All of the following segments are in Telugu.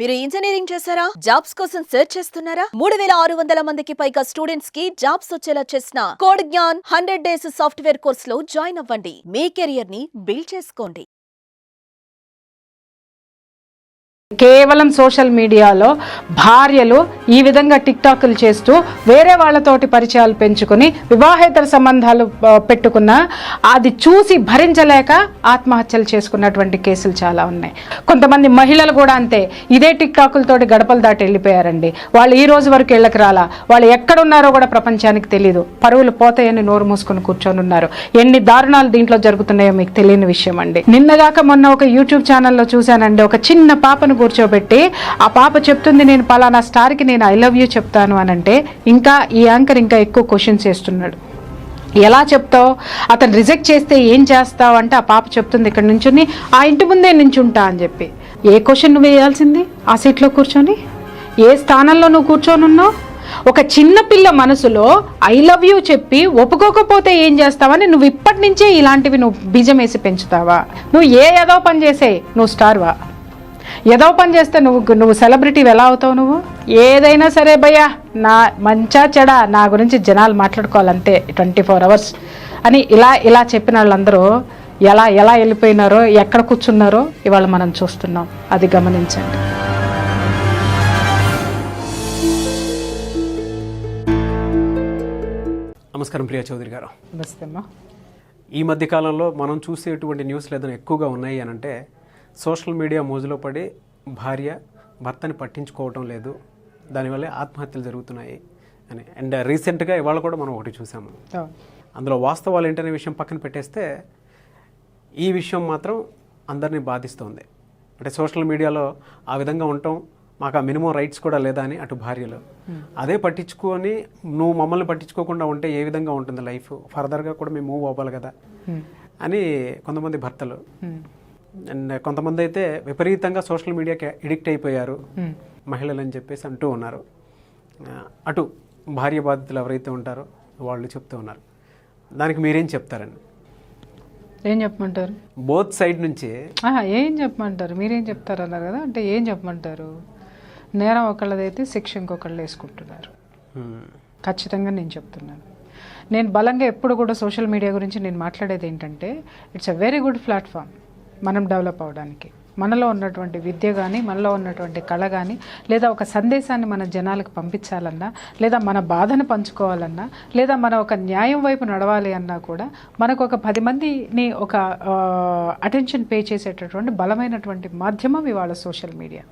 మీరు ఇంజనీరింగ్ చేశారా? జాబ్స్ కోసం సెర్చ్ చేస్తున్నారా? 3600 మందికి పైగా స్టూడెంట్స్ కి జాబ్స్ వచ్చేలా చేసిన code Gyan 100 days software course లో జాయిన్ అవ్వండి. మీ కెరియర్ ని బిల్డ్ చేసుకోండి. కేవలం సోషల్ మీడియాలో భార్యలు ఈ విధంగా టిక్టాక్లు చేస్తూ వేరే వాళ్ళతోటి పరిచయాలు పెంచుకొని వివాహేతర సంబంధాలు పెట్టుకున్న అది చూసి భరించలేక ఆత్మహత్యలు చేసుకున్నటువంటి కేసులు చాలా ఉన్నాయి. కొంతమంది మహిళలు కూడా అంతే, ఇదే టిక్టాకులతోటి గడపలు దాటి వెళ్ళిపోయారండి. వాళ్ళు ఈ రోజు వరకు ఇళ్ళకి రాలా, వాళ్ళు ఎక్కడున్నారో కూడా ప్రపంచానికి తెలియదు. పరువులు పోతాయని నోరు మూసుకొని కూర్చొని ఉన్నారు. ఎన్ని దారుణాలు దీంట్లో జరుగుతున్నాయో మీకు తెలియని విషయం అండి. నిన్నగాక మొన్న ఒక యూట్యూబ్ ఛానల్లో చూశానండి, ఒక చిన్న పాపను కూర్చోబెట్టి ఆ పాప చెప్తుంది, నేను పలానా స్టార్కి నేను ఐ లవ్ యూ చెప్తాను అని అంటే ఇంకా ఈ యాంకర్ ఇంకా ఎక్కువ క్వశ్చన్స్ వేస్తున్నాడు. ఎలా చెప్తావు, అతను రిజెక్ట్ చేస్తే ఏం చేస్తావు అంటే ఆ పాప చెప్తుంది, ఇక్కడ నుంచుని ఆ ఇంటి ముందే నించుంటా అని చెప్పి. ఏ క్వశ్చన్ నువ్వు వేయాల్సింది? ఆ సీట్లో కూర్చొని ఏ స్థానంలో నువ్వు కూర్చొని ఉన్నావు? ఒక చిన్నపిల్ల మనసులో ఐ లవ్ యూ చెప్పి ఒప్పుకోకపోతే ఏం చేస్తావని నువ్వు ఇప్పటి నుంచే ఇలాంటివి నువ్వు బీజం వేసి పెంచుతావా? నువ్వు ఏదో పని చేసే నువ్వు స్టార్వా? ఏదో పని చేస్తే నువ్వు సెలబ్రిటీ ఎలా అవుతావు? నువ్వు ఏదైనా సరే భయ్యా, నా మంచా చెడా నా గురించి జనాలు మాట్లాడుకోవాలంతే 24 hours అని ఇలా చెప్పిన వాళ్ళందరూ ఎలా వెళ్ళిపోయినారో, ఎక్కడ కూర్చున్నారో ఇవాళ మనం చూస్తున్నాం. అది గమనించండి. నమస్కారం ప్రియా చౌదరి గారు. నమస్తే అమ్మా. ఈ మధ్య కాలంలో మనం చూసేటువంటి న్యూస్లు ఏదైనా ఎక్కువగా ఉన్నాయి అని అంటే సోషల్ మీడియా మోజులో పడి భార్య భర్తని పట్టించుకోవటం లేదు, దానివల్లే ఆత్మహత్యలు జరుగుతున్నాయి అని. అండ్ రీసెంట్గా ఇవాళ కూడా మనం ఒకటి చూసాము. అందులో వాస్తవాలు ఏంటనే విషయం పక్కన పెట్టేస్తే ఈ విషయం మాత్రం అందరినీ బాధిస్తుంది. అంటే సోషల్ మీడియాలో ఆ విధంగా ఉండటం, మాకు ఆ మినిమం రైట్స్ కూడా లేదా అని అటు భార్యలు, అదే పట్టించుకొని నువ్వు మమ్మల్ని పట్టించుకోకుండా ఉంటే ఏ విధంగా ఉంటుంది లైఫ్, ఫర్దర్గా కూడా మేము మూవ్ అవ్వాలి కదా అని కొంతమంది భర్తలు. అండ్ కొంతమంది అయితే విపరీతంగా సోషల్ మీడియాకి ఎడిక్ట్ అయిపోయారు మహిళలు అని చెప్పేసి అంటూ ఉన్నారు. అటు భార్య బాధితులు ఎవరైతే ఉంటారో వాళ్ళు చెప్తూ ఉన్నారు. దానికి మీరేం చెప్తారండి? ఏం చెప్పమంటారు? బోత్ సైడ్ నుంచి ఏం చెప్పమంటారు? మీరేం చెప్తారు అన్నారు కదా, అంటే ఏం చెప్పమంటారు? నేరం ఒకళ్ళదైతే శిక్ష ఇంకొకళ్ళు వేసుకుంటున్నారు. ఖచ్చితంగా నేను చెప్తున్నాను. నేను బలంగా ఎప్పుడు కూడా సోషల్ మీడియా గురించి నేను మాట్లాడేది ఏంటంటే, it's a very good platform మనం డెవలప్ అవ్వడానికి. మనలో ఉన్నటువంటి విద్య కానీ, మనలో ఉన్నటువంటి కళ కానీ, లేదా ఒక సందేశాన్ని మన జనాలకు పంపించాలన్నా, లేదా మన బాధను పంచుకోవాలన్నా, లేదా మన ఒక న్యాయం వైపు నడవాలి అన్నా కూడా మనకు ఒక 10 మందిని ఒక అటెన్షన్ పే చేసేటటువంటి బలమైనటువంటి మాధ్యమం ఇవాళ సోషల్ మీడియా.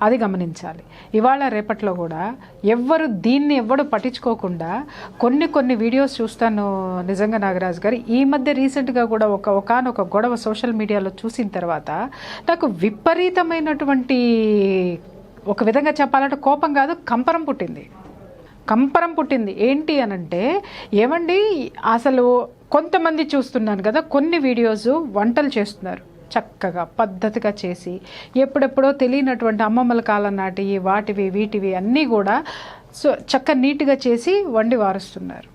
అది గమనించాలి. ఇవాళ రేపట్లో కూడా ఎవడు పట్టించుకోకుండా కొన్ని వీడియోస్ చూస్తాను నిజంగా నాగరాజు గారు. ఈ మధ్య రీసెంట్గా కూడా ఒకనొక గొడవ సోషల్ మీడియాలో చూసిన తర్వాత నాకు విపరీతమైనటువంటి, ఒక విధంగా చెప్పాలంటే కోపం కాదు, కంపరం పుట్టింది. ఏంటి అనంటే, ఏమండి అసలు కొంతమంది చూస్తున్నాను కదా, కొన్ని వీడియోస్ వంటలు చేస్తున్నారు చక్కగా పద్ధతిగా చేసి, ఎప్పుడెప్పుడో తెలియనటువంటి అమ్మమ్మల కాలం నాటి వీటివి అన్నీ కూడా నీట్గా చేసి వండి వారుస్తున్నారు.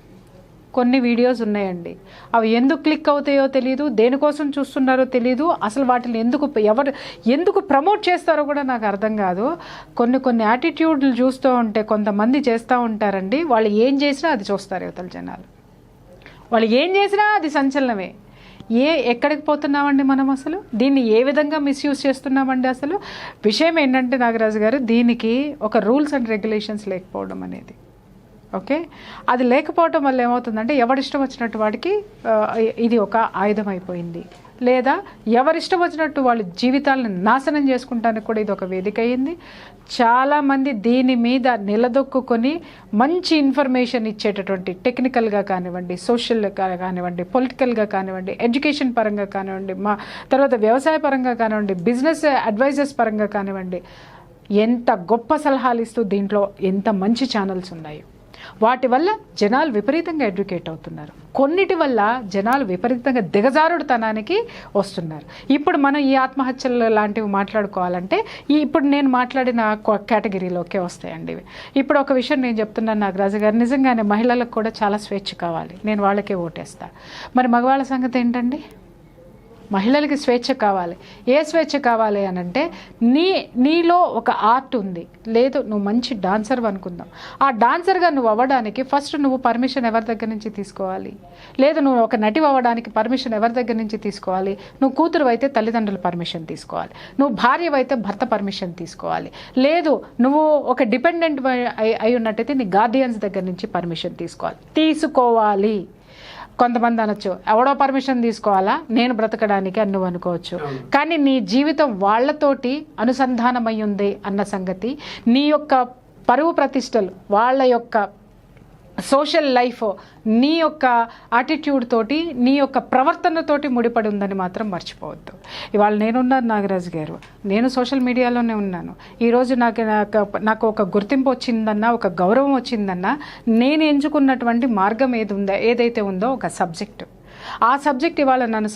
కొన్ని వీడియోస్ ఉన్నాయండి, అవి ఎందుకు క్లిక్ అవుతాయో తెలియదు, దేనికోసం చూస్తున్నారో తెలియదు, అసలు వాటిని ఎందుకు ప్రమోట్ చేస్తారో కూడా నాకు అర్థం కాదు. కొన్ని యాటిట్యూడ్లు చూస్తూ ఉంటే కొంతమంది చేస్తూ ఉంటారండి, వాళ్ళు ఏం చేసినా అది చూస్తారు యువతల జనాలు. వాళ్ళు ఏం చేసినా అది సంచలనమే. ఎక్కడికి పోతున్నామండి మనం? అసలు దీన్ని ఏ విధంగా మిస్యూజ్ చేస్తున్నామండి? అసలు విషయం ఏంటంటే నాగరాజు గారు, దీనికి ఒక రూల్స్ అండ్ రెగ్యులేషన్స్ లేకపోవడం అనేది, ఓకే, అది లేకపోవడం వల్ల ఏమవుతుందంటే ఎవరిష్టం వచ్చినట్టు వాడికి ఇది ఒక ఆయుధం అయిపోయింది. లేదా ఎవరిష్టం వచ్చినట్టు వాళ్ళ జీవితాలను నాశనం చేసుకుంటానికి కూడా ఇది ఒక వేదిక అయింది. చాలామంది దీని మీద నిలదొక్కుని మంచి ఇన్ఫర్మేషన్ ఇచ్చేటటువంటి, టెక్నికల్గా కానివ్వండి, సోషల్గా కానివ్వండి, పొలిటికల్గా కానివ్వండి, ఎడ్యుకేషన్ పరంగా కానివ్వండి, తర్వాత వ్యవసాయ పరంగా కానివ్వండి, బిజినెస్ అడ్వైజర్స్ పరంగా కానివ్వండి, ఎంత గొప్ప సలహాలు ఇస్తూ దీంట్లో ఎంత మంచి ఛానల్స్ ఉన్నాయి. వాటి వల్ల జనాలు విపరీతంగా ఎడ్యుకేట్ అవుతున్నారు. కొన్నిటి వల్ల జనాలు విపరీతంగా దిగజారుడుతనానికి వస్తున్నారు. ఇప్పుడు మనం ఈ ఆత్మహత్యలు లాంటివి మాట్లాడుకోవాలంటే ఇప్పుడు నేను మాట్లాడిన కేటగిరీలోకే వస్తాయండి. ఇప్పుడు ఒక విషయం నేను చెప్తున్నాను నాగరాజు గారు, నిజంగానే మహిళలకు కూడా చాలా స్వేచ్ఛ కావాలి, నేను వాళ్ళకే ఓటేస్తా. మరి మగవాళ్ళ సంగతి ఏంటండి? మహిళలకి స్వేచ్ఛ కావాలి. ఏ స్వేచ్ఛ కావాలి అని అంటే నీలో ఒక ఆర్ట్ ఉంది, లేదు నువ్వు మంచి డాన్సర్ అనుకుందాం, ఆ డాన్సర్గా నువ్వు అవ్వడానికి ఫస్ట్ నువ్వు పర్మిషన్ ఎవరి దగ్గర నుంచి తీసుకోవాలి, లేదు నువ్వు ఒక నటి అవ్వడానికి పర్మిషన్ ఎవరి దగ్గర నుంచి తీసుకోవాలి, నువ్వు కూతురు అయితే తల్లిదండ్రుల పర్మిషన్ తీసుకోవాలి, నువ్వు భార్య అయితే భర్త పర్మిషన్ తీసుకోవాలి, లేదు నువ్వు ఒక డిపెండెంట్ అయి ఉన్నట్టయితే నీ గార్డియన్స్ దగ్గర నుంచి పర్మిషన్ తీసుకోవాలి. కొంతమంది అనొచ్చు ఎవడో పర్మిషన్ తీసుకోవాలా నేను బ్రతకడానికి అని నువ్వు అనుకోవచ్చు, కానీ నీ జీవితం వాళ్ళతోటి అనుసంధానమై ఉంది అన్న సంగతి, నీ యొక్క పరువు ప్రతిష్టలు, వాళ్ళ యొక్క సోషల్ లైఫ్ నీ యొక్క యాటిట్యూడ్ తోటి, నీ యొక్క ప్రవర్తనతోటి ముడిపడి ఉందని మాత్రం మర్చిపోవద్దు. ఇవాళ నేనున్నాను నాగరాజు గారు, నేను సోషల్ మీడియాలోనే ఉన్నాను. ఈరోజు నాకు ఒక గుర్తింపు వచ్చిందన్నా, ఒక గౌరవం వచ్చిందన్నా, నేను ఎంచుకున్నటువంటి మార్గం ఏదైతే ఉందో ఒక సబ్జెక్టు, ఆ సబ్జెక్ట్ ఇవాళ నన్ను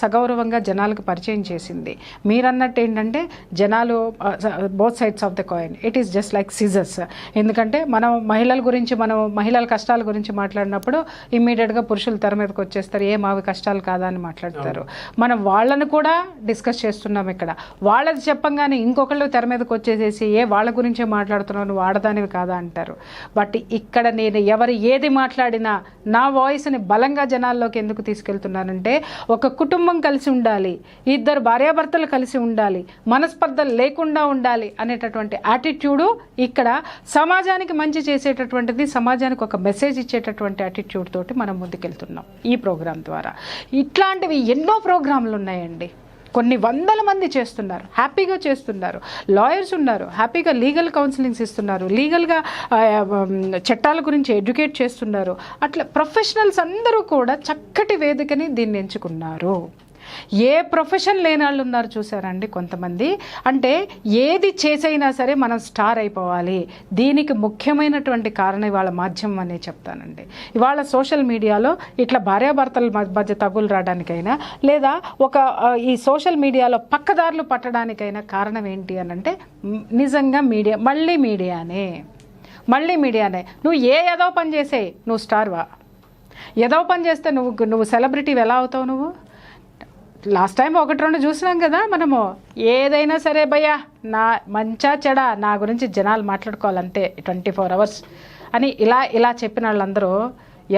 సగౌరవంగా జనాలకు పరిచయం చేసింది. మీరన్నట్టు ఏంటంటే జనాలు both sides of the coin, it is just like scissors. ఎందుకంటే మనం మహిళల కష్టాల గురించి మాట్లాడినప్పుడు ఇమ్మీడియట్గా పురుషులు తెర మీదకి వచ్చేస్తారు, మావి కష్టాలు కాదా అని మాట్లాడతారు. మనం వాళ్ళను కూడా డిస్కస్ చేస్తున్నాం ఇక్కడ. వాళ్ళది చెప్పంగానే ఇంకొకళ్ళు తెర మీదకి వచ్చేసేసి వాళ్ళ గురించే మాట్లాడుతున్నావు, నువ్వు ఆడదానివి కాదా అంటారు. బట్ ఇక్కడ నేను ఎవరు ఏది మాట్లాడినా నా వాయిస్ని బలంగా జనాల్లోకి ఎందుకు తీసుకెళ్తున్నానంటే, ఒక కుటుంబం కలిసి ఉండాలి, ఇద్దరు భార్యాభర్తలు కలిసి ఉండాలి, మనస్పర్ధలు లేకుండా ఉండాలి అనేటటువంటి యాటిట్యూడు ఇక్కడ సమాజానికి మంచి చేసేటటువంటిది, సమాజానికి ఒక మెసేజ్ ఇచ్చేటటువంటి యాటిట్యూడ్ తోటి మనం ముందుకెళ్తున్నాం ఈ ప్రోగ్రాం ద్వారా. ఇట్లాంటివి ఎన్నో ప్రోగ్రాంలు ఉన్నాయండి, కొన్ని వందల మంది చేస్తున్నారు, హ్యాపీగా చేస్తున్నారు. లాయర్స్ ఉన్నారు, హ్యాపీగా లీగల్ కౌన్సిలింగ్స్ ఇస్తున్నారు, లీగల్గా చట్టాల గురించి ఎడ్యుకేట్ చేస్తున్నారు. అట్లా ప్రొఫెషనల్స్ అందరూ కూడా చక్కటి వేదికని దీన్ని ఎంచుకున్నారు. ఏ ప్రొఫెషన్ లేని వాళ్ళు ఉన్నారు చూసారండి కొంతమంది. అంటే ఏది చేసైనా సరే మనం స్టార్ అయిపోవాలి. దీనికి ముఖ్యమైనటువంటి కారణం ఇవాళ మాధ్యమం అనే చెప్తానండి. ఇవాళ సోషల్ మీడియాలో ఇట్లా భార్యాభర్తల మధ్య తగులు రావడానికైనా, లేదా ఈ సోషల్ మీడియాలో పక్కదారులు పట్టడానికైనా కారణం ఏంటి అని అంటే నిజంగా మీడియా, మళ్ళీ మీడియానే. నువ్వు ఏదో పని చేసే నువ్వు స్టార్వా? ఏదో పని చేస్తే నువ్వు సెలబ్రిటీ ఎలా అవుతావు? నువ్వు లాస్ట్ టైం 1-2 చూసినాం కదా మనము. ఏదైనా సరే భయ్యా, నా మంచా చెడా నా గురించి జనాలు మాట్లాడుకోవాలంతే 24 hours అని ఇలా చెప్పిన వాళ్ళందరూ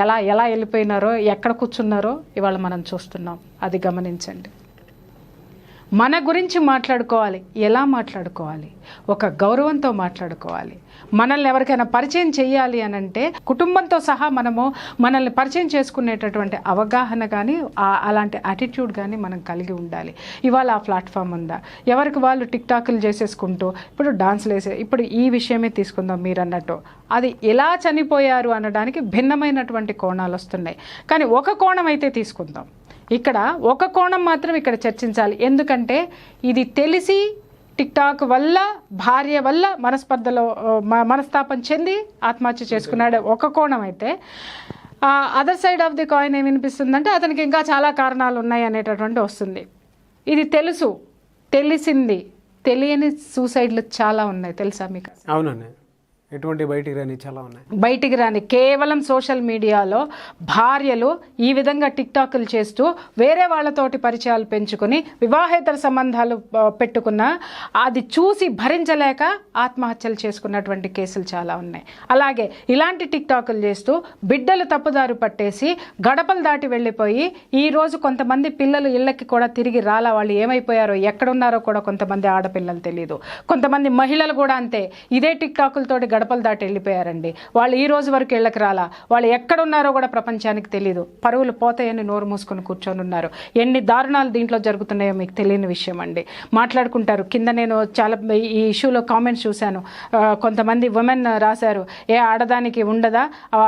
ఎలా వెళ్ళిపోయినారో, ఎక్కడ కూర్చున్నారో ఇవాళ మనం చూస్తున్నాం. అది గమనించండి. మన గురించి మాట్లాడుకోవాలి, ఎలా మాట్లాడుకోవాలి? ఒక గౌరవంతో మాట్లాడుకోవాలి. మనల్ని ఎవరికైనా పరిచయం చేయాలి అని అంటే కుటుంబంతో సహా మనల్ని పరిచయం చేసుకునేటటువంటి అవగాహన కానీ, అలాంటి యాటిట్యూడ్ కానీ మనం కలిగి ఉండాలి. ఇవాళ ఆ ప్లాట్ఫామ్ ఉందా? ఎవరికి వాళ్ళు టిక్టాక్లు చేసేసుకుంటూ ఇప్పుడు డాన్స్లు ఇప్పుడు ఈ విషయమే తీసుకుందాం. మీరు అన్నట్టు అది ఎలా చనిపోయారు అనడానికి భిన్నమైనటువంటి కోణాలు వస్తున్నాయి, కానీ ఒక కోణం అయితే తీసుకుందాం. ఇక్కడ ఒక కోణం మాత్రం ఇక్కడ చర్చించాలి. ఎందుకంటే ఇది తెలిసి టిక్టాక్ వల్ల, భార్య వల్ల మనస్తాపం చెంది ఆత్మహత్య చేసుకున్నాడు ఒక కోణం అయితే, other side of the coin ఏమి వినిపిస్తుందంటే అతనికి ఇంకా చాలా కారణాలు ఉన్నాయి అనేటటువంటి వస్తుంది. ఇది తెలిసింది, తెలియని సూసైడ్లు చాలా ఉన్నాయి తెలుసా మీకు? అవునండి, ఎటువంటి బయటికి రాని కేవలం సోషల్ మీడియాలో భార్యలు ఈ విధంగా టిక్టాక్లు చేస్తూ వేరే వాళ్ళతోటి పరిచయాలు పెంచుకొని వివాహేతర సంబంధాలు పెట్టుకున్న, అది చూసి భరించలేక ఆత్మహత్యలు చేసుకున్నటువంటి కేసులు చాలా ఉన్నాయి. అలాగే ఇలాంటి టిక్టాక్లు చేస్తూ బిడ్డలు తప్పుదారి పట్టేసి గడపలు దాటి వెళ్ళిపోయి ఈరోజు కొంతమంది పిల్లలు ఇళ్ళకి కూడా తిరిగి రాలా, వాళ్ళు ఏమైపోయారో ఎక్కడున్నారో కూడా కొంతమంది ఆడపిల్లలు తెలియదు. కొంతమంది మహిళలు కూడా అంతే, ఇదే టిక్టాకులతోటి గడపలు దాటి వెళ్ళిపోయారండి. వాళ్ళు ఈ రోజు వరకు ఇళ్ళకి రాలా, వాళ్ళు ఎక్కడున్నారో కూడా ప్రపంచానికి తెలియదు. పరువులు పోతాయని నోరు మూసుకొని కూర్చొని ఉన్నారు. ఎన్ని దారుణాలు దీంట్లో జరుగుతున్నాయో మీకు తెలియని విషయం అండి. మాట్లాడుకుంటారు కింద. నేను చాలా ఈ ఇష్యూలో కామెంట్స్ చూశాను. కొంతమంది ఉమెన్ రాశారు, ఆడదానికి ఉండదా,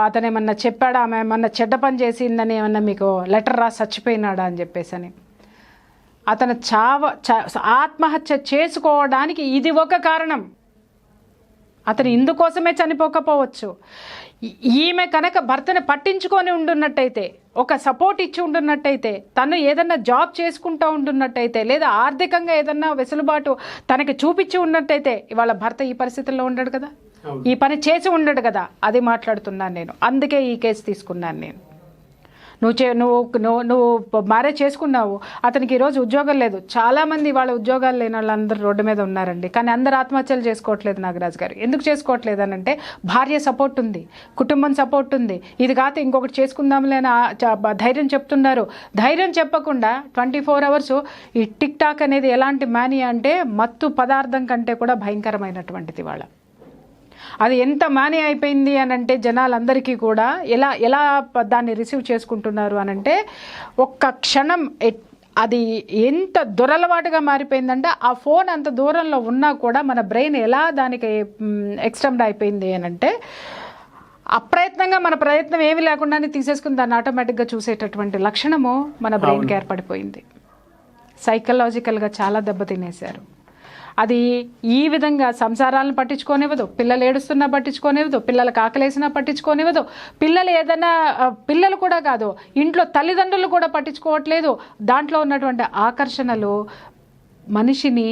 అతను ఏమన్నా చెప్పాడా, ఆమె ఏమన్నా చెడ్డ పని చేసిందని ఏమన్నా మీకు లెటర్ రాసి చచ్చిపోయినాడా అని చెప్పేసి. అతను ఆత్మహత్య చేసుకోవడానికి ఇది ఒక కారణం. అతను ఇందుకోసమే చనిపోకపోవచ్చు. ఈమె కనుక భర్తను పట్టించుకొని ఉండున్నట్టయితే, ఒక సపోర్ట్ ఇచ్చి ఉండున్నట్టయితే, తను ఏదన్నా జాబ్ చేసుకుంటూ ఉండున్నట్టయితే, లేదా ఆర్థికంగా ఏదన్నా వెసులుబాటు తనకి చూపించి ఉన్నట్టయితే ఇవాళ భర్త ఈ పరిస్థితుల్లో ఉండడు కదా, ఈ పని చేసి ఉండడు కదా. అది మాట్లాడుతున్నాను నేను. అందుకే ఈ కేసు తీసుకున్నాను నేను. నువ్వు మ్యారేజ్ చేసుకున్నావు, అతనికి ఈరోజు ఉద్యోగం లేదు. చాలామంది వాళ్ళ ఉద్యోగాలు లేని వాళ్ళందరూ రోడ్డు మీద ఉన్నారండి. కానీ అందరు ఆత్మహత్యలు చేసుకోవట్లేదు నాగరాజు గారు. ఎందుకు చేసుకోవట్లేదు అని అంటే భార్య సపోర్ట్ ఉంది, కుటుంబం సపోర్ట్ ఉంది. ఇది కాదు ఇంకొకటి చేసుకుందాంలే అని ధైర్యం చెప్తున్నారు. ధైర్యం చెప్పకుండా 24 hours ఈ టిక్ టాక్ అనేది ఎలాంటి మానియా అంటే మత్తు పదార్థం కంటే కూడా భయంకరమైనటువంటిది. వాళ్ళ అది ఎంత మాని అయిపోయింది అని అంటే జనాలందరికీ కూడా ఎలా దాన్ని రిసీవ్ చేసుకుంటున్నారు అని అంటే ఒక్క క్షణం అది ఎంత దురలవాటుగా మారిపోయిందంటే ఆ ఫోన్ అంత దూరంలో ఉన్నా కూడా మన బ్రెయిన్ ఎలా దానికి ఎక్స్టెండ్ అయిపోయింది అని అంటే అప్రయత్నంగా మన ప్రయత్నం ఏమి లేకుండానే తీసేసుకుని దాన్ని ఆటోమేటిక్గా చూసేటటువంటి లక్షణము మన బ్రెయిన్కి ఏర్పడిపోయింది. సైకలాజికల్గా చాలా దెబ్బతినేశారు. అది ఈ విధంగా సంసారాలను పట్టించుకోనివ్వదు, పిల్లలు ఏడుస్తున్నా పట్టించుకోనివ్వదు, పిల్లలకు ఆకలేసినా పట్టించుకోనివ్వదు, పిల్లలు కూడా కాదు ఇంట్లో తల్లిదండ్రులు కూడా పట్టించుకోవట్లేదు. దాంట్లో ఉన్నటువంటి ఆకర్షణలు మనిషిని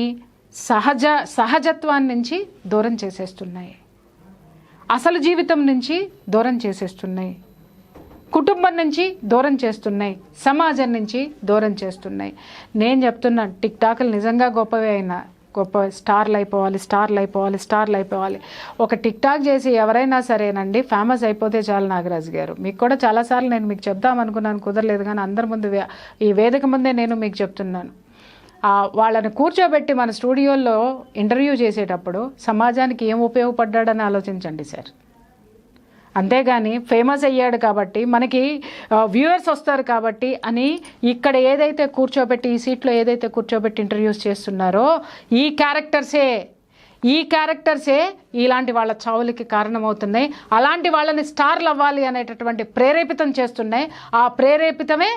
సహజత్వాన్ని నుంచి దూరం చేసేస్తున్నాయి, అసలు జీవితం నుంచి దూరం చేసేస్తున్నాయి, కుటుంబం నుంచి దూరం చేస్తున్నాయి, సమాజం నుంచి దూరం చేస్తున్నాయి. నేను చెప్తున్నాను టిక్ టాక్లు నిజంగా గొప్పవే అయినా గొప్ప స్టార్లు అయిపోవాలి. ఒక టిక్ టాక్ చేసి ఎవరైనా సరేనండి ఫేమస్ అయిపోతే చాలు నాగరాజు గారు. మీకు కూడా చాలాసార్లు నేను మీకు చెప్దామనుకున్నాను, కుదరలేదు. కానీ అందరి ముందు ఈ వేదిక ముందే నేను మీకు చెప్తున్నాను, వాళ్ళని కూర్చోబెట్టి మన స్టూడియోల్లో ఇంటర్వ్యూ చేసేటప్పుడు సమాజానికి ఏం ఉపయోగపడ్డాడని ఆలోచించండి సార్. అంతేగాని ఫేమస్ అయ్యాడు కాబట్టి మనకి వ్యూవర్స్ వస్తారు కాబట్టి అని ఇక్కడ ఏదైతే కూర్చోబెట్టి ఈ సీట్లో ఏదైతే కూర్చోబెట్టి ఇంటర్వ్యూస్ చేస్తున్నారో ఈ క్యారెక్టర్సే ఇలాంటి వాళ్ళ చావులకి కారణమవుతున్నాయి. అలాంటి వాళ్ళని స్టార్లు అవ్వాలి అనేటటువంటి ప్రేరేపితం చేస్తున్నాయి. ఆ ప్రేరేపితమే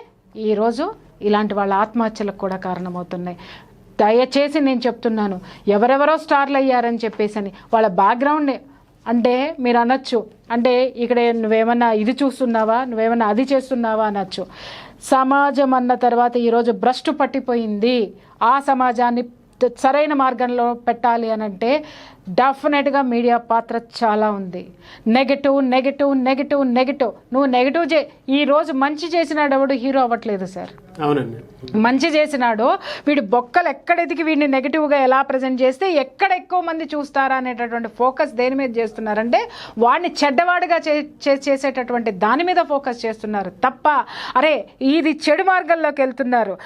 ఈరోజు ఇలాంటి వాళ్ళ ఆత్మహత్యలకు కూడా కారణమవుతున్నాయి. దయచేసి నేను చెప్తున్నాను, ఎవరెవరో స్టార్లు అయ్యారని చెప్పేసి వాళ్ళ బ్యాక్గ్రౌండ్ అంటే మీరు అనొచ్చు, అంటే ఇక్కడ నువ్వేమన్నా ఇది చూస్తున్నావా, నువ్వేమన్నా అది చేస్తున్నావా అనొచ్చు. సమాజం అన్న తర్వాత ఈరోజు భ్రష్టు పట్టిపోయింది. ఆ సమాజాన్ని సరైన మార్గంలో పెట్టాలి అని అంటే డెఫినెట్గా మీడియా పాత్ర చాలా ఉంది. నెగటివ్ నువ్వు నెగటివ్ ఈరోజు మంచి చేసినాడు ఎవడు హీరో అవ్వట్లేదు సార్. అవునండి, మంచి చేసినాడు వీడి బొక్కలు ఎక్కడెదికి వీడిని నెగిటివ్గా ఎలా ప్రజెంట్ చేస్తే ఎక్కడ ఎక్కువ మంది చూస్తారా అనేటటువంటి ఫోకస్ దేని మీద చేస్తున్నారంటే వాడిని చెడ్డవాడిగా చేసేటటువంటి దాని మీద ఫోకస్ చేస్తున్నారు తప్ప అరే ఇది చెడు మార్గంలోకి వెళ్తున్నారు,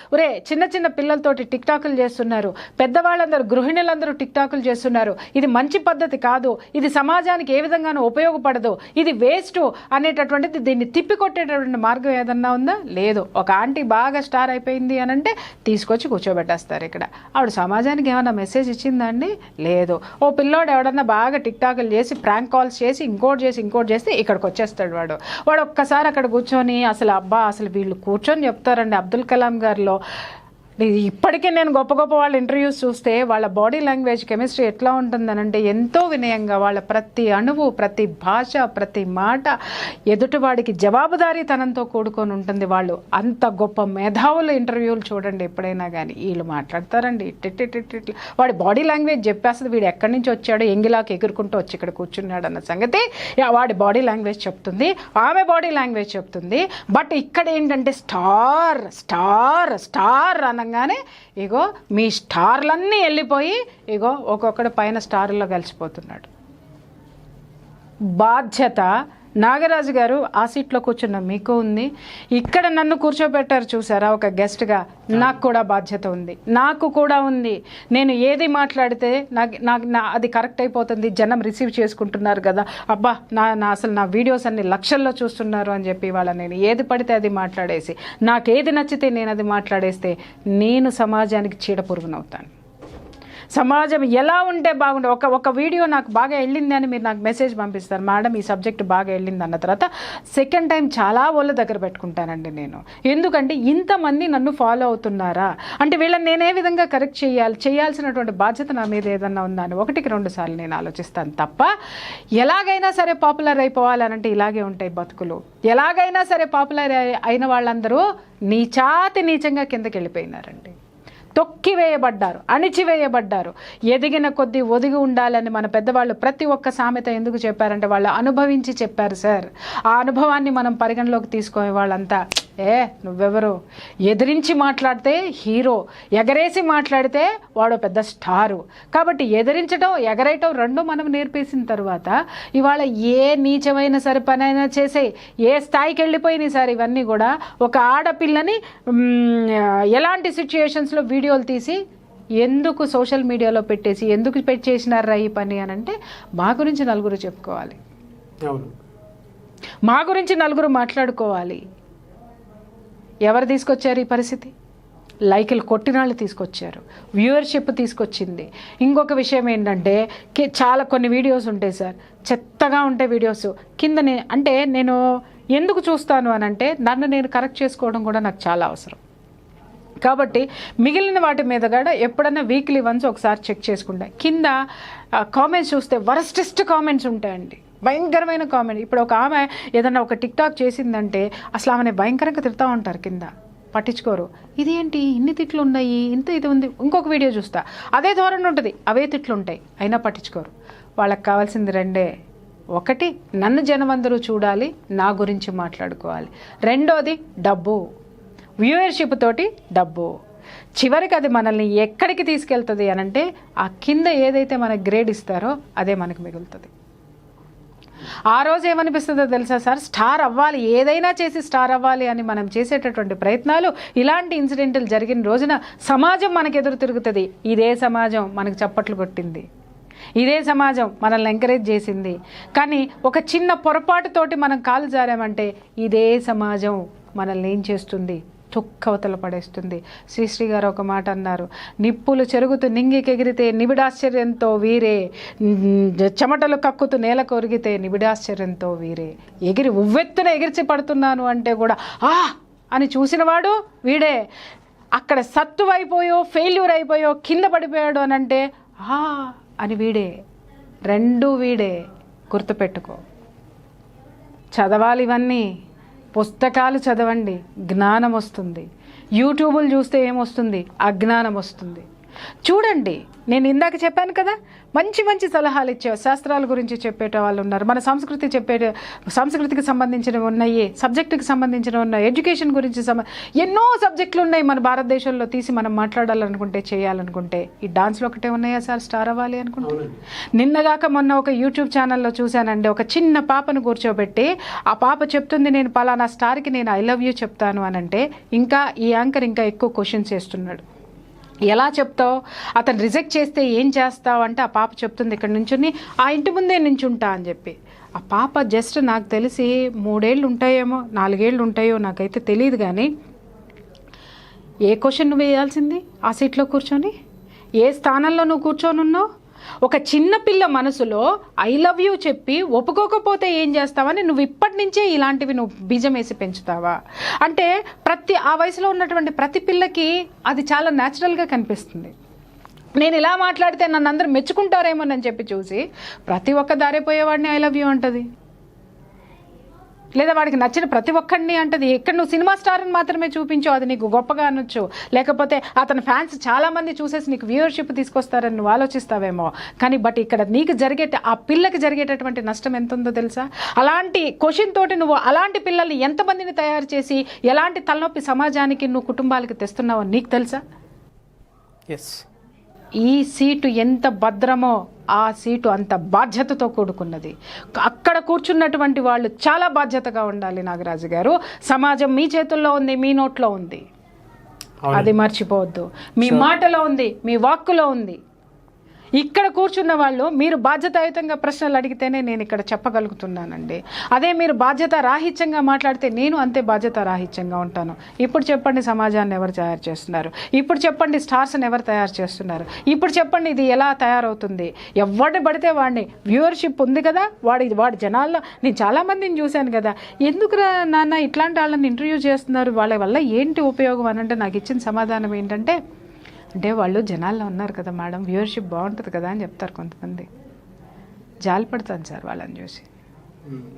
చిన్న పిల్లలతోటి టిక్ టాకులు చేస్తున్నారు, పెద్దవాళ్ళందరూ గృహిణులందరూ టిక్ టాకులు చేస్తున్నారు, ఇది మంచి పద్ధతి కాదు, ఇది సమాజానికి ఏ విధంగానూ ఉపయోగపడదు, ఇది వేస్ట్ అనేటటువంటిది దీన్ని తిప్పికొట్టేటటువంటి మార్గం ఏదన్నా ఉందా? లేదు. ఒక ఆంటీ బాగా స్టార్ అయిపోయింది అని అంటే తీసుకొచ్చి కూర్చోబెట్టేస్తారు ఇక్కడ. ఆవిడ సమాజానికి ఏమైనా మెసేజ్ ఇచ్చిందా అండి? లేదు. ఓ పిల్లోడు ఎవడన్నా బాగా టిక్ టాకులు చేసి ప్రాంక్ కాల్స్ చేసి ఇంకోటి చేస్తే ఇక్కడికి వచ్చేస్తాడు వాడు ఒక్కసారి అక్కడ కూర్చొని అసలు వీళ్ళు కూర్చొని చెప్తారండి. అబ్దుల్ కలాం గారిలో ఇప్పటికే నేను గొప్ప వాళ్ళ ఇంటర్వ్యూస్ చూస్తే వాళ్ళ బాడీ లాంగ్వేజ్ కెమిస్ట్రీ ఎట్లా ఉంటుందనంటే ఎంతో వినయంగా వాళ్ళ ప్రతి అణువు, ప్రతి భాష, ప్రతి మాట ఎదుటివాడికి జవాబుదారీతనంతో కూడుకొని ఉంటుంది. వాళ్ళు అంత గొప్ప మేధావుల ఇంటర్వ్యూలు చూడండి ఎప్పుడైనా కానీ. వీళ్ళు మాట్లాడతారండి వాడి బాడీ లాంగ్వేజ్ చెప్పేస్తుంది, వీడు ఎక్కడి నుంచి వచ్చాడో ఎంగిలాకి ఎగురుకుంటూ వచ్చి ఇక్కడ కూర్చున్నాడు అన్న సంగతి వాడి బాడీ లాంగ్వేజ్ చెప్తుంది, ఆమె బాడీ లాంగ్వేజ్ చెప్తుంది. బట్ ఇక్కడ ఏంటంటే స్టార్ అనగానే ఇగో మీ స్టార్లన్నీ వెళ్ళిపోయి ఇగో ఒక్కొక్కడు పైన స్టార్లో కలిసిపోతున్నాడు. బాధ్యత నాగరాజు గారు ఆ సీట్లో కూర్చున్న మీకు ఉంది, ఇక్కడ నన్ను కూర్చోబెట్టారు చూసారా ఒక గెస్ట్గా, నాకు కూడా బాధ్యత ఉంది, నాకు కూడా ఉంది. నేను ఏది మాట్లాడితే నాకు అది కరెక్ట్ అయిపోతుంది, జనం రిసీవ్ చేసుకుంటున్నారు కదా, అబ్బా అసలు నా వీడియోస్ అన్ని లక్షల్లో చూస్తున్నారు అని చెప్పి వాళ్ళ నేను ఏది పడితే అది మాట్లాడేసి నాకేది నచ్చితే నేను అది మాట్లాడేస్తే నేను సమాజానికి చీడపురుగునవుతాను. సమాజం ఎలా ఉంటే బాగుండే ఒక వీడియో నాకు బాగా వెళ్ళింది అని మీరు నాకు మెసేజ్ పంపిస్తారు, మేడం ఈ సబ్జెక్ట్ బాగా వెళ్ళింది అన్న తర్వాత సెకండ్ టైం చాలా వాళ్ళ దగ్గర పెట్టుకుంటానండి నేను. ఎందుకంటే ఇంతమంది నన్ను ఫాలో అవుతున్నారా అంటే వీళ్ళని నేను ఏ విధంగా కరెక్ట్ చేయాల్సినటువంటి బాధ్యత నా మీద ఏదన్నా ఉందా అని 1-2 సార్లు నేను ఆలోచిస్తాను తప్ప ఎలాగైనా సరే పాపులర్ అయిపోవాలనంటే ఇలాగే ఉంటాయి బతుకులు. ఎలాగైనా సరే పాపులర్ అయిన వాళ్ళందరూ నీచంగా కిందకి వెళ్ళిపోయినారండి. తొక్కివేయబడ్డారు, అణిచివేయబడ్డారు. ఎదిగిన కొద్దీ ఒదిగి ఉండాలని మన పెద్దవాళ్ళు ప్రతి ఒక్క సామెత ఎందుకు చెప్పారంటే వాళ్ళు అనుభవించి చెప్పారు సార్. ఆ అనుభవాన్ని మనం పరిగణలోకి తీసుకునే వాళ్ళంతా నువ్వెవరు, ఎదిరించి మాట్లాడితే హీరో, ఎగరేసి మాట్లాడితే వాడు పెద్ద స్టారు. కాబట్టి ఎదిరించడం ఎగరేయటం రెండు మనం నేర్పేసిన తర్వాత ఇవాళ ఏ నీచమైన సరే పనైనా చేసే, ఏ స్థాయికి వెళ్ళిపోయినా సరే ఇవన్నీ కూడా ఒక ఆడపిల్లని ఎలాంటి సిచ్యుయేషన్స్లో వీడియోలు తీసి ఎందుకు సోషల్ మీడియాలో పెట్టేసి ఎందుకు చేసినారా ఈ పని అని అంటే మా గురించి నలుగురు చెప్పుకోవాలి, మా గురించి నలుగురు మాట్లాడుకోవాలి. ఎవరు తీసుకొచ్చారు ఈ పరిస్థితి? లైకులు కొట్టిన వాళ్ళు తీసుకొచ్చారు, వ్యూవర్షిప్ తీసుకొచ్చింది. ఇంకొక విషయం ఏంటంటే చాలా కొన్ని వీడియోస్ ఉంటాయి సార్, చెత్తగా ఉంటాయి వీడియోస్. కింద అంటే నేను ఎందుకు చూస్తాను అని అంటే నన్ను నేను కరెక్ట్ చేసుకోవడం కూడా నాకు చాలా అవసరం. కాబట్టి మిగిలిన వాటి మీద కూడా ఎప్పుడన్నా వీక్లీ వన్స్ ఒకసారి చెక్ చేసుకుంటా. కింద కామెంట్స్ చూస్తే వరస్టెస్ట్ కామెంట్స్ ఉంటాయండి, భయంకరమైన కామెంట్. ఇప్పుడు ఒక ఆమె ఏదన్నా ఒక టిక్టాక్ చేసిందంటే అసలు ఆమెను భయంకరంగా తిడతా ఉంటారు, కింద పట్టించుకోరు. ఇదేంటి ఇన్ని తిట్లు ఉన్నాయి, ఇంత ఇది ఉంది. ఇంకొక వీడియో చూస్తా, అదే ధోరణి ఉంటుంది, అవే తిట్లు ఉంటాయి, అయినా పట్టించుకోరు. వాళ్ళకి కావాల్సింది రెండే, ఒకటి నన్ను జనమందరూ చూడాలి, నా గురించి మాట్లాడుకోవాలి. రెండోది డబ్బు, వ్యూవర్షిప్ తోటి డబ్బు. చివరికి అది మనల్ని ఎక్కడికి తీసుకెళ్తుంది అనంటే ఆ కింద ఏదైతే మనకు గ్రేడ్ ఇస్తారో అదే మనకు మిగులుతుంది. ఆ రోజు ఏమనిపిస్తుందో తెలుసా సార్, స్టార్ అవ్వాలి, ఏదైనా చేసి స్టార్ అవ్వాలి అని మనం చేసేటటువంటి ప్రయత్నాలు ఇలాంటి ఇన్సిడెంట్లు జరిగిన రోజున సమాజం మనకు ఎదురు తిరుగుతుంది. ఇదే సమాజం మనకు చప్పట్లు కొట్టింది, ఇదే సమాజం మనల్ని ఎంకరేజ్ చేసింది. కానీ ఒక చిన్న పొరపాటుతోటి మనం కాలు జారామంటే ఇదే సమాజం మనల్ని ఏం చేస్తుంది, చుక్కవతల పడేస్తుంది. శ్రీశ్రీ గారు ఒక మాట అన్నారు, నిప్పులు చెరుగుతూ నింగికెగిరితే నిబిడాశ్చర్యంతో వీరే, చెమటలు కక్కుతూ నేల కొరిగితే నిబిడాశ్చర్యంతో వీరే. ఎగిరి ఉవ్వెత్తున ఎగిరిచి పడుతున్నాను అంటే కూడా అని చూసినవాడు వీడే. అక్కడ సత్తువైపోయో ఫెయిల్యూర్ అయిపోయో కింద పడిపోయాడు అని అంటే అని వీడే. రెండూ వీడే, గుర్తుపెట్టుకో. చదవాలి ఇవన్నీ, పుస్తకాలు చదవండి, జ్ఞానం వస్తుంది. యూట్యూబులు చూస్తే ఏమొస్తుంది, అజ్ఞానం వస్తుంది. చూడండి, నేను ఇందాక చెప్పాను కదా, మంచి మంచి సలహాలు ఇచ్చే శాస్త్రాల గురించి చెప్పేట వాళ్ళు ఉన్నారు, మన సంస్కృతికి సంబంధించినవి ఉన్నాయి, సబ్జెక్టుకి సంబంధించినవి ఉన్నాయి, ఎడ్యుకేషన్ గురించి ఎన్నో సబ్జెక్టులు ఉన్నాయి మన భారతదేశంలో. తీసి మనం మాట్లాడాలనుకుంటే, చేయాలనుకుంటే ఈ డాన్స్లో ఒకటే ఉన్నాయా సార్ స్టార్ అవ్వాలి అనుకుంటే? నిన్నగాక మొన్న ఒక యూట్యూబ్ ఛానల్లో చూశానండి, ఒక చిన్న పాపను కూర్చోబెట్టి ఆ పాప చెప్తుంది, నేను పలానా స్టార్కి నేను ఐ లవ్ యూ చెప్తాను అని అంటే ఇంకా ఈ యాంకర్ ఇంకా ఎక్కువ క్వశ్చన్స్ వేస్తున్నాడు. ఎలా చెప్తావు, అతను రిజెక్ట్ చేస్తే ఏం చేస్తావు అంటే ఆ పాప చెప్తుంది, ఇక్కడ నుంచుని ఆ ఇంటి ముందే నించుంటా అని చెప్పి. ఆ పాప జస్ట్ నాకు తెలిసి 3 ఏళ్ళు ఉంటాయేమో, 4 ఏళ్ళు ఉంటాయో నాకైతే తెలియదు. కానీ ఏ క్వశ్చన్ నువ్వు వేయాల్సింది ఆ సీట్లో కూర్చొని, ఏ స్థానంలో నువ్వు కూర్చొని ఉన్నావు? ఒక చిన్న పిల్ల మనసులో ఐ లవ్ యూ చెప్పి ఒప్పుకోకపోతే ఏం చేస్తావని నువ్వు ఇప్పటి నుంచే ఇలాంటివి నువ్వు బీజం వేసి పెంచుతావా అంటే ఆ వయసులో ఉన్నటువంటి ప్రతి పిల్లకి అది చాలా న్యాచురల్గా కనిపిస్తుంది. నేను ఇలా మాట్లాడితే నన్ను అందరూ మెచ్చుకుంటారేమోనని చెప్పి చూసి ప్రతి ఒక్క దారిపోయేవాడిని ఐ లవ్ యూ అంటది, లేదా వాడికి నచ్చిన ప్రతి ఒక్కడిని అంటది. ఎక్కడ నువ్వు సినిమా స్టార్ని మాత్రమే చూపించు, అది నీకు గొప్పగా అనొచ్చు, లేకపోతే అతని ఫ్యాన్స్ చాలామంది చూసేసి నీకు వ్యూవర్షిప్ తీసుకొస్తారని నువ్వు ఆలోచిస్తావేమో. కానీ ఇక్కడ నీకు ఆ పిల్లకి జరిగేటటువంటి నష్టం ఎంత ఉందో తెలుసా? అలాంటి క్వశ్చన్ తోటి నువ్వు అలాంటి పిల్లల్ని ఎంతమందిని తయారు చేసి ఎలాంటి తలనొప్పి సమాజానికి నువ్వు కుటుంబాలకి తెస్తున్నావో నీకు తెలుసా? ఈ సీటు ఎంత భద్రమో ఆ సీటు అంత బాధ్యతతో కూడుకున్నది. అక్కడ కూర్చున్నటువంటి వాళ్ళు చాలా బాధ్యతగా ఉండాలి. నాగరాజు గారు, సమాజం మీ చేతుల్లో ఉంది, మీ నోట్లో ఉంది, అది మర్చిపోవద్దు. మీ మాటలో ఉంది, మీ వాక్కులో ఉంది. ఇక్కడ కూర్చున్న వాళ్ళు మీరు బాధ్యతాయుతంగా ప్రశ్నలు అడిగితేనే నేను ఇక్కడ చెప్పగలుగుతున్నానండి. అదే మీరు బాధ్యత రాహిత్యంగా మాట్లాడితే నేను అంతే బాధ్యత రాహిత్యంగా ఉంటాను. ఇప్పుడు చెప్పండి, సమాజాన్ని ఎవరు తయారు చేస్తున్నారు? ఇప్పుడు చెప్పండి, స్టార్స్ని ఎవరు తయారు చేస్తున్నారు? ఇప్పుడు చెప్పండి, ఇది ఎలా తయారవుతుంది? ఎవరిని పడితే వాడిని, వ్యూవర్షిప్ ఉంది కదా, వాడి జనాల్లో నేను చాలామందిని చూశాను కదా, ఎందుకురా నాన్న ఇట్లాంటి వాళ్ళని ఇంటర్వ్యూ చేస్తున్నారు, వాళ్ళ వల్ల ఏంటి ఉపయోగం అని అంటే నాకు ఇచ్చిన సమాధానం ఏంటంటే, వాళ్ళు జనాల్లో ఉన్నారు కదా మేడం, వ్యూవర్షిప్ బాగుంటుంది కదా అని చెప్తారు కొంతమంది. జాలిపడతాను సార్ వాళ్ళని చూసి.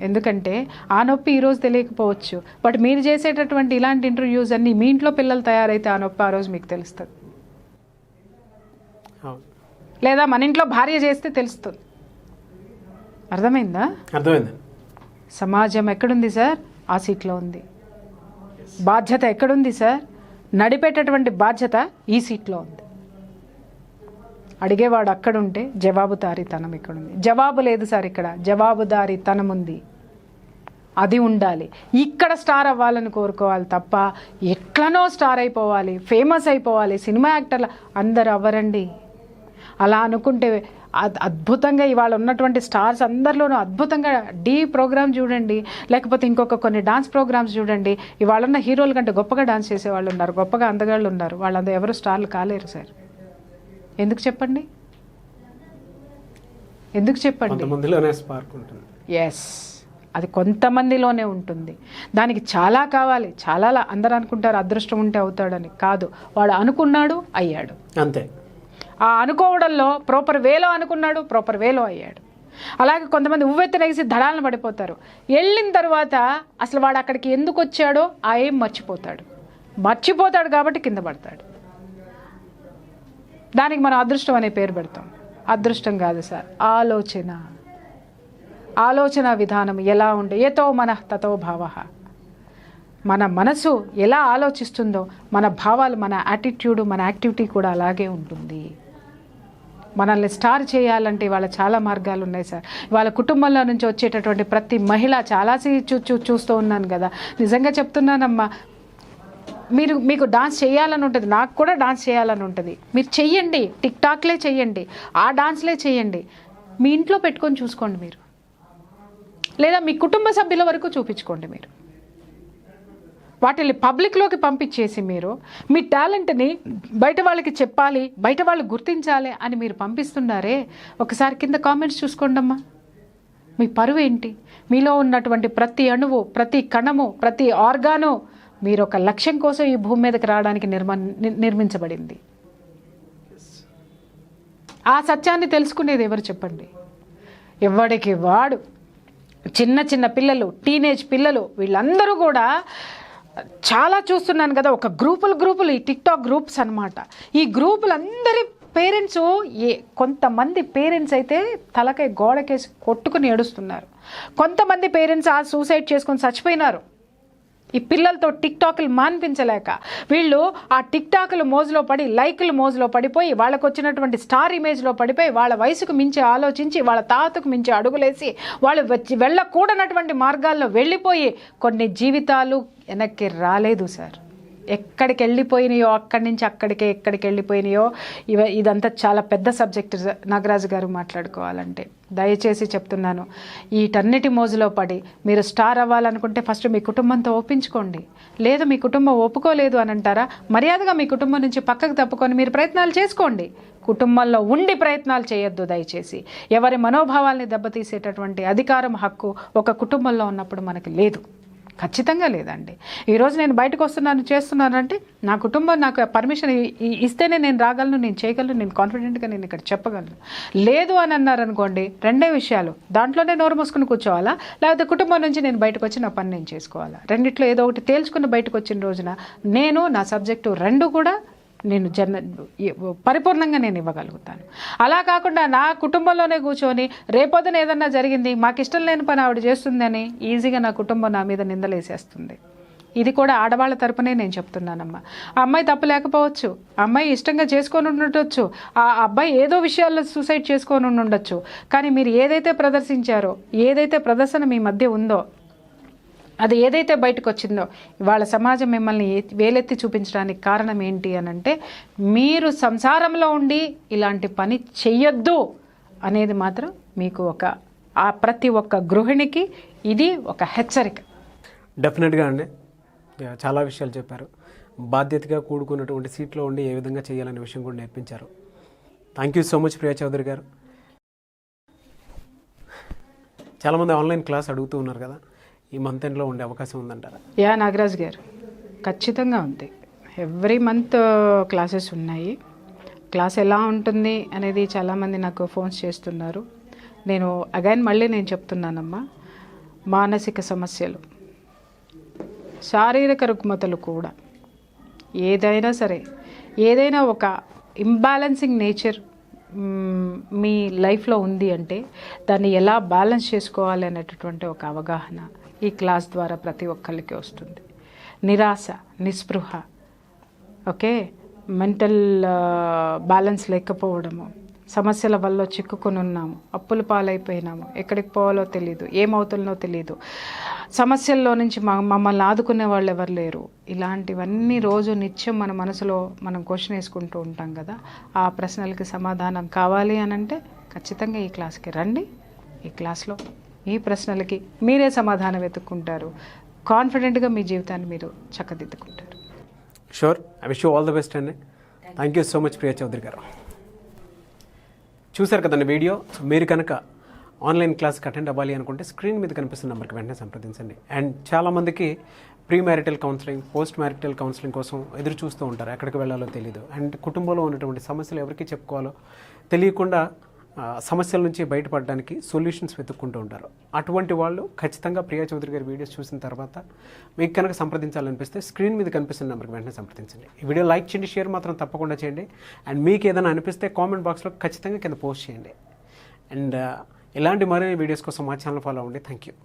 ఎందుకంటే ఆ నొప్పి ఈరోజు తెలియకపోవచ్చు, బట్ మీరు చేసేటటువంటి ఇలాంటి ఇంటర్వ్యూస్ అన్నీ మీ ఇంట్లో పిల్లలు తయారైతే ఆ నొప్పి ఆ రోజు మీకు తెలుస్తుంది. అవును. లేదా మన ఇంట్లో భార్య చేస్తే తెలుస్తుంది. అర్థమైందా? అర్థమైందండి. సమాజం ఎక్కడుంది సార్? ఆ సీట్లో ఉంది. బాధ్యత ఎక్కడుంది సార్? నడిపేటటువంటి బాధ్యత ఈ సీట్లో ఉంది. అడిగేవాడు అక్కడుంటే జవాబుదారీతనం ఇక్కడుంది. జవాబు లేదు సార్, ఇక్కడ జవాబుదారీతనం ఉంది. అది ఉండాలి. ఇక్కడ స్టార్ అవ్వాలని కోరుకోవాలి తప్ప ఎట్లనో స్టార్ అయిపోవాలి, ఫేమస్ అయిపోవాలి, సినిమా యాక్టర్ల అందరు అవ్వరండి. అలా అనుకుంటే అద్భుతంగా ఇవాళ ఉన్నటువంటి స్టార్స్ అందరిలోనూ అద్భుతంగా డీ ప్రోగ్రామ్ చూడండి, లేకపోతే ఇంకొక కొన్ని డాన్స్ ప్రోగ్రామ్స్ చూడండి. ఇవాళ ఉన్న హీరోల కంటే గొప్పగా డాన్స్ చేసేవాళ్ళు ఉన్నారు, గొప్పగా అందగాళ్ళు ఉన్నారు. వాళ్ళందరూ ఎవరు స్టార్లు కాలేరు సార్. ఎందుకు చెప్పండి? ఎందుకు చెప్పండి? కొంతమందిలోనే స్పార్క్ ఉంటుంది. ఎస్, అది కొంతమందిలోనే ఉంటుంది. దానికి చాలా కావాలి. చాలా అందరూ అనుకుంటారు అదృష్టం ఉంటే అవుతాడని. కాదు, వాడు అనుకున్నాడు, అయ్యాడు, అంతే. ఆ అనుకోవడంలో ప్రాపర్ వేలో అనుకున్నాడు, ప్రాపర్ వేలో అయ్యాడు. అలాగే కొంతమంది ఉవ్వెత్తునేసి దడాలను పడిపోతారు. వెళ్ళిన తర్వాత అసలు వాడు అక్కడికి ఎందుకు వచ్చాడో ఆ ఏం మర్చిపోతాడు కాబట్టి కింద పడతాడు. దానికి మనం అదృష్టం అనే పేరు పెడతాం. అదృష్టం కాదు సార్, ఆలోచన విధానం ఎలా ఉండే ఏతో మనః తతో భావః. మన మనసు ఎలా ఆలోచిస్తుందో మన భావాలు, మన యాటిట్యూడ్, మన యాక్టివిటీ కూడా అలాగే ఉంటుంది. మనల్ని స్టార్ చేయాలంటే ఇవాళ చాలా మార్గాలు ఉన్నాయి సార్. ఇవాళ కుటుంబంలో నుంచి వచ్చేటటువంటి ప్రతి మహిళ చాలా చూస్తూ ఉన్నాను కదా, నిజంగా చెప్తున్నానమ్మా. మీకు డాన్స్ చేయాలని ఉంటుంది, నాకు కూడా డాన్స్ చేయాలని ఉంటుంది. మీరు చెయ్యండి, టిక్ టాక్లే చెయ్యండి, ఆ డాన్స్లే చేయండి. మీ ఇంట్లో పెట్టుకొని చూసుకోండి మీరు, లేదా మీ కుటుంబ సభ్యుల వరకు చూపించుకోండి మీరు. వాటిని పబ్లిక్లోకి పంపించేసి మీరు మీ టాలెంట్ని బయట వాళ్ళకి చెప్పాలి, బయట వాళ్ళు గుర్తించాలి అని మీరు పంపిస్తున్నారే, ఒకసారి కింద కామెంట్స్ చూసుకోండి అమ్మా. మీ పరువు ఏంటి? మీలో ఉన్నటువంటి ప్రతి అణువు, ప్రతి కణము, ప్రతి ఆర్గాను మీరు ఒక లక్ష్యం కోసం ఈ భూమి మీదకి రావడానికి నిర్మించబడింది. ఆ సత్యాన్ని తెలుసుకునేది ఎవరు చెప్పండి? ఎవడికి వాడు. చిన్న పిల్లలు, టీనేజ్ పిల్లలు, వీళ్ళందరూ కూడా చాలా చూస్తున్నాను కదా, ఒక గ్రూపులు ఈ టిక్ టాక్ గ్రూప్స్ అనమాట. ఈ గ్రూపులందరి పేరెంట్స్, కొంతమంది పేరెంట్స్ అయితే తలకై గోడకేసి కొట్టుకుని ఏడుస్తున్నారు. కొంతమంది పేరెంట్స్ సూసైడ్ చేసుకొని చచ్చిపోయినారు. ఈ పిల్లలతో టిక్ టాక్లు మాన్పించలేక వీళ్ళు ఆ టిక్ టాక్లు మోజులో పడి, లైకులు మోజులో పడిపోయి, వాళ్ళకు వచ్చినటువంటి స్టార్ ఇమేజ్లో పడిపోయి, వాళ్ళ వయసుకు మించి ఆలోచించి, వాళ్ళ తాతకు మించి అడుగులేసి, వాళ్ళు వెళ్ళకూడనటువంటి మార్గాల్లో వెళ్ళిపోయి కొన్ని జీవితాలు వెనక్కి రాలేదు సార్. ఎక్కడికి వెళ్ళిపోయినాయో అక్కడి నుంచి ఎక్కడికి వెళ్ళిపోయినాయో. ఇదంతా చాలా పెద్ద సబ్జెక్ట్ నాగరాజు గారు మాట్లాడుకోవాలంటే. దయచేసి చెప్తున్నాను, వీటన్నిటి మోజులో పడి మీరు స్టార్ అవ్వాలనుకుంటే ఫస్ట్ మీ కుటుంబంతో ఒప్పించుకోండి. లేదు మీ కుటుంబం ఒప్పుకోలేదు అని అంటారా, మర్యాదగా మీ కుటుంబం నుంచి పక్కకు తప్పుకొని మీరు ప్రయత్నాలు చేసుకోండి. కుటుంబంలో ఉండి ప్రయత్నాలు చేయొద్దు దయచేసి. ఎవరి మనోభావాల్ని దెబ్బతీసేటటువంటి అధికారం, హక్కు ఒక కుటుంబంలో ఉన్నప్పుడు మనకి లేదు, ఖచ్చితంగా లేదండి. ఈరోజు నేను బయటకు చేస్తున్నానంటే నా కుటుంబం నాకు పర్మిషన్ ఇస్తేనే నేను రాగలను, నేను చేయగలను, నేను కాన్ఫిడెంట్గా నేను ఇక్కడ చెప్పగలను. లేదు అని అన్నారనుకోండి, రెండే విషయాలు, దాంట్లోనే నోరు మూసుకుని కూర్చోవాలా, లేకపోతే కుటుంబం నుంచి నేను బయటకు వచ్చి నా పని నేను చేసుకోవాలా. రెండిట్లో ఏదో ఒకటి తేల్చుకుని బయటకు వచ్చిన రోజున నేను నా సబ్జెక్టు రెండు కూడా నేను పరిపూర్ణంగా నేను ఇవ్వగలుగుతాను. అలా కాకుండా నా కుటుంబంలోనే కూర్చొని రేపొద్దున ఏదన్నా జరిగింది, మాకు ఇష్టం లేని పని ఆవిడ చేస్తుందని ఈజీగా నా కుటుంబం నా మీద నిందలేసేస్తుంది. ఇది కూడా ఆడవాళ్ళ తరపునే నేను చెప్తున్నానమ్మా. ఆ అమ్మాయి తప్పు లేకపోవచ్చు, ఆ అమ్మాయి ఇష్టంగా చేసుకొని ఉండొచ్చు, ఆ అబ్బాయి ఏదో విషయాల్లో సూసైడ్ చేసుకొని ఉండొచ్చు. కానీ మీరు ఏదైతే ప్రదర్శించారో, ఏదైతే ప్రదర్శన మీ మధ్య ఉందో, అది ఏదైతే బయటకు వచ్చిందో, ఇవాళ సమాజం మిమ్మల్ని వేలెత్తి చూపించడానికి కారణం ఏంటి అని అంటే, మీరు సంసారంలో ఉండి ఇలాంటి పని చెయ్యొద్దు అనేది మాత్రం మీకు ప్రతి ఒక్క గృహిణికి ఇది ఒక హెచ్చరిక. డెఫినెట్గా అండి, చాలా విషయాలు చెప్పారు. బాధ్యతగా కూడుకున్నటువంటి సీట్లో ఉండి ఏ విధంగా చేయాలనే విషయం కూడా నేర్పించారు. Thank you so much Priya Chaudhary garu. చాలామంది ఆన్లైన్ క్లాస్ అడుగుతూ ఉన్నారు కదా, ఈ మంత్ ఎండ్లో ఉండే అవకాశం ఉందంటారా? నాగరాజ్ గారు, ఖచ్చితంగా ఉంది. ఎవ్రీ మంత్ క్లాసెస్ ఉన్నాయి. క్లాస్ ఎలా ఉంటుంది అనేది చాలామంది నాకు ఫోన్స్ చేస్తున్నారు. నేను మళ్ళీ నేను చెప్తున్నానమ్మా, మానసిక సమస్యలు, శారీరక రుగ్మతలు కూడా, ఏదైనా సరే, ఏదైనా ఒక ఇంబ్యాలెన్సింగ్ నేచర్ మీ లైఫ్లో ఉంది అంటే దాన్ని ఎలా బ్యాలెన్స్ చేసుకోవాలి అనేటటువంటి ఒక అవగాహన ఈ క్లాస్ ద్వారా ప్రతి ఒక్కరికి వస్తుంది. నిరాశ, నిస్పృహ, ఓకే, మెంటల్ బ్యాలెన్స్ లేకపోవడము, సమస్యల వల్ల చిక్కుకొని ఉన్నాము, అప్పుల పాలైపోయినాము, ఎక్కడికి పోవాలో తెలియదు, ఏమవుతుందో తెలియదు, సమస్యల్లో నుంచి మమ్మల్ని ఆదుకునే వాళ్ళు ఎవరు లేరు, ఇలాంటివన్నీ రోజు నిత్యం మన మనసులో మనం క్వశ్చన్ వేసుకుంటూ ఉంటాం కదా. ఆ ప్రశ్నలకి సమాధానం కావాలి అని అంటే ఖచ్చితంగా ఈ క్లాస్కి రండి. ఈ క్లాస్లో ఈ ప్రశ్నలకి మీరే సమాధానం వెతుక్కుంటారు. కాన్ఫిడెంట్గా మీ జీవితాన్ని మీరు చక్కదిద్దుకుంటారు. Sure. I wish you all the best అండి. Thank you so much Priya Chaudhary గారు. చూశారు కదండి వీడియో. మీరు కనుక ఆన్లైన్ క్లాస్కి అటెండ్ అవ్వాలి అనుకుంటే స్క్రీన్ మీద కనిపిస్తున్న నెంబర్కి వెంటనే సంప్రదించండి. అండ్ చాలామందికి pre marital counselling, post marital counselling కోసం ఎదురు చూస్తూ ఉంటారు, ఎక్కడికి వెళ్ళాలో తెలియదు. అండ్ కుటుంబంలో ఉన్నటువంటి సమస్యలు ఎవరికి చెప్పుకోవాలో తెలియకుండా సమస్యల నుంచి బయటపడడానికి సొల్యూషన్స్ వెతుక్కుంటూ ఉంటారు. అటువంటి వాళ్ళు ఖచ్చితంగా ప్రియా చౌదరి గారి వీడియోస్ చూసిన తర్వాత మీకు కనుక సంప్రదించాలనిపిస్తే స్క్రీన్ మీద కనిపిస్తున్న నెంబర్కి వెంటనే సంప్రదించండి. ఈ వీడియో లైక్ చేయండి, షేర్ మాత్రం తప్పకుండా చేయండి. అండ్ మీకు ఏదైనా అనిపిస్తే కామెంట్ బాక్స్లో ఖచ్చితంగా కింద పోస్ట్ చేయండి. అండ్ ఇలాంటి మరిన్ని వీడియోస్ కోసం మా ఛానల్ ఫాలో అవ్వండి. Thank you.